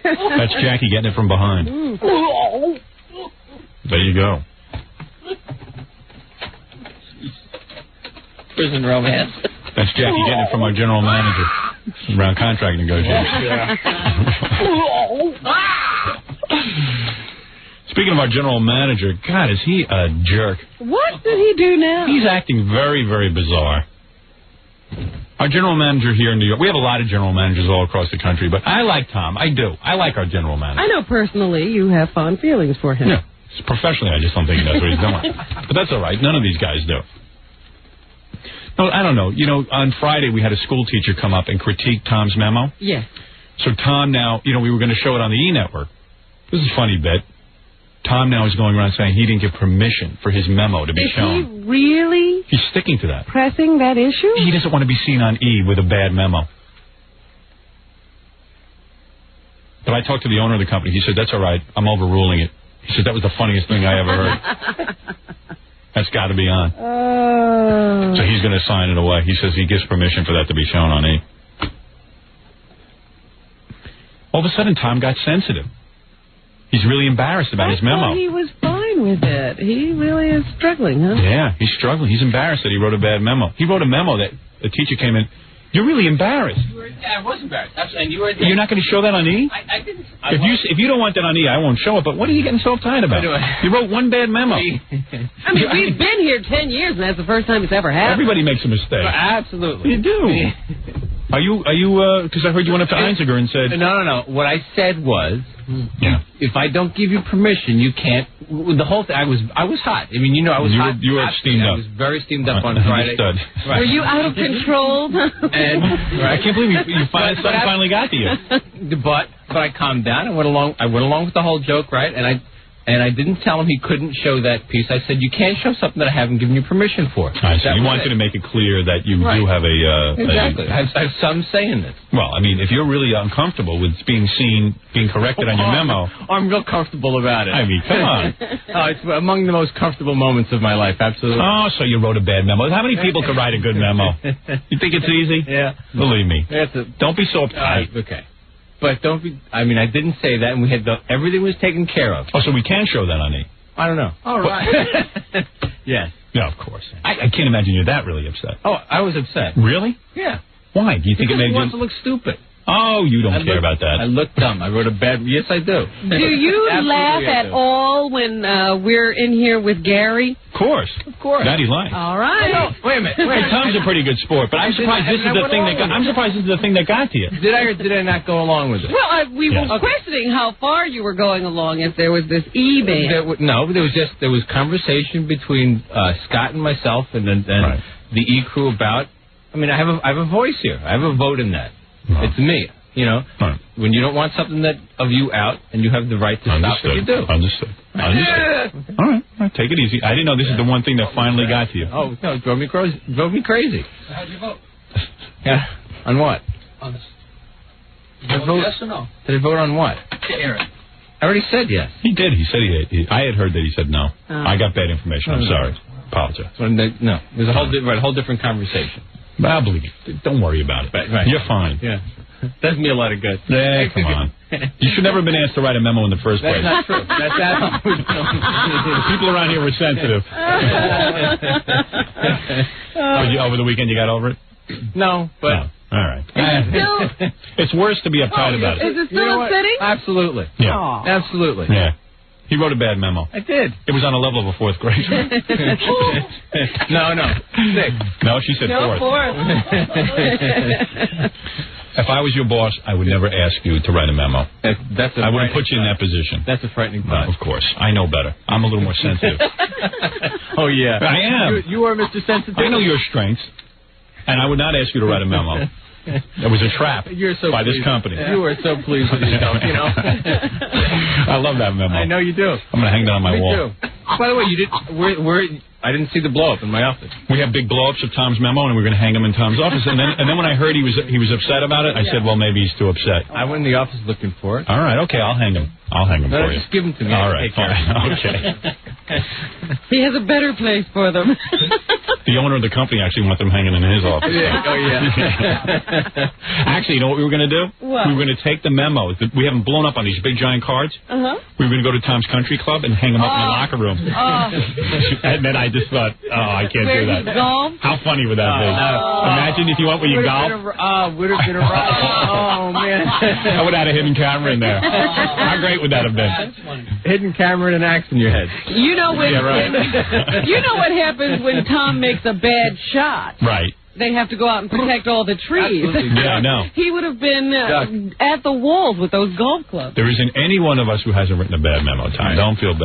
That's Jackie getting it from behind. There you go. Prison romance. That's Jackie getting it from our general manager around contract negotiations. Speaking of our general manager, God, is he a jerk? What did he do now? He's acting very, very bizarre. Our general manager here in New York, we have a lot of general managers all across the country, but I like Tom. I do. I like our general manager. I know personally you have fond feelings for him. Yeah. Professionally, I just don't think he knows what he's doing. But that's all right. None of these guys do. No, I don't know. You know, on Friday we had a school teacher come up and critique Tom's memo. Yes. So Tom now, you know, we were going to show it on the E-Network. This is a funny bit. Tom now is going around saying he didn't give permission for his memo to be shown. Is he really? He's sticking to that. Pressing that issue? He doesn't want to be seen on E with a bad memo. But I talked to the owner of the company. He said, that's all right. I'm overruling it. He said, that was the funniest thing I ever heard. That's got to be on. So he's going to sign it away. He says he gives permission for that to be shown on E. All of a sudden, Tom got sensitive. He's really embarrassed about his memo. He was fine with it. He really is struggling, huh? Yeah, he's struggling. He's embarrassed that he wrote a bad memo. He wrote a memo that the teacher came in. You're really embarrassed. Yeah, I was embarrassed. And you were. You're not going to show that on E? I didn't. If you don't want that on E, I won't show it. But what are you getting so uptight about? You wrote one bad memo. I mean, we've been here 10 years, and that's the first time it's ever happened. Everybody makes a mistake. Absolutely. You do. Are you? Because I heard you went up to Einziger and said. No. What I said was, if I don't give you permission, you can't. The whole thing. I was hot. I mean, you know, I was hot. You were steamed up. I was very steamed up on Friday. Right. Were you out of control? And I can't believe you finally got to you. But I calmed down and went along. I went along with the whole joke, right? And I didn't tell him he couldn't show that piece. I said, you can't show something that I haven't given you permission for. So you wanted to make it clear that you do have exactly. I have some say in this. Well, I mean, if you're really uncomfortable with being corrected on your memo. I'm real comfortable about it. I mean, come on. It's among the most comfortable moments of my life, absolutely. Oh, so you wrote a bad memo. How many people could write a good memo? You think it's easy? Yeah. Believe me. Don't be so uptight. Okay. But don't be. I mean, I didn't say that, and we had everything was taken care of. Oh, so we can show that on E? I don't know. All right. Yes. Yeah, of course. I can't imagine you're that really upset. Oh, I was upset. Really? Yeah. Why? Do you think it made you? Wants to look stupid. Oh, you don't care about that. I look dumb. I wrote a bad. Yes, I do. Do you laugh at all when we're in here with Gary? Of course. That he likes. All right. No, wait a minute. Tom's a pretty good sport, but I'm surprised this is the thing that got. I'm surprised this is the thing that got to you. Did I or did I not go along with it? Well, we were questioning how far you were going along if there was this E-ban. No, there was conversation between Scott and myself and the E crew about. I mean, I have a voice here. I have a vote in that. It's me. You know, when you don't want something of you out, and you have the right to stop it, you do. Understood. Okay. All right. Take it easy. I didn't know this is the one thing that finally got to you. Oh, no, it drove me crazy. How'd you vote? Yeah. On what? On this. Did I vote yes or no? Did I vote on what? Aaron. I already said yes. He did. He said I had heard that he said no. I got bad information. I'm sorry. Apologize. No. There's a whole different conversation. But I believe you. Don't worry about it. Right. You're fine. Yeah. Does me a lot of good. Yeah, come on. You should never have been asked to write a memo in the first place. That's not true. That's absolutely People around here were sensitive. Over the weekend you got over it? No, but... No. All right. It's worse to be uptight about it. Is it still upsetting? Absolutely. Yeah. Aww. Absolutely. Yeah. He wrote a bad memo. I did. It was on a level of a fourth grader. No. 6. No, she said No, 4th. If I was your boss, I would never ask you to write a memo. I wouldn't put you in that position. That's a frightening thought. Of course. I know better. I'm a little more sensitive. Oh, yeah. I am. You are Mr. Sensitive. I know your strengths, and I would not ask you to write a memo. It was a trap by this company. You are so pleased with yourself, you know. I love that memo. I know you do. I'm going to hang that on my wall. Me too. By the way, you did. I didn't see the blow up in my office. We have big blow ups of Tom's memo, and we're going to hang them in Tom's office. And then when I heard he was upset about it, I said, well, maybe he's too upset. I went in the office looking for it. All right, okay, I'll hang him. For you. Just give them to me. All right, fine. Okay. He has a better place for them. The owner of the company actually wanted them hanging in his office. Actually, you know what we were going to do? What? We were going to take the memos. We have them blown up on these big giant cards. We were going to go to Tom's Country Club and hang them up in the locker room. And then I just thought, I can't do that. How funny would that be? Imagine if you went with your golf. Would have been a Oh, man. I would have had a hidden camera in there. How great would that have been? That's funny. Hidden camera and an axe in your head. You know when, you know what happens when Tom makes a bad shot. Right. They have to go out and protect all the trees. Yeah, I know. He would have been at the walls with those golf clubs. There isn't any one of us who hasn't written a bad memo, Tom. Don't feel bad.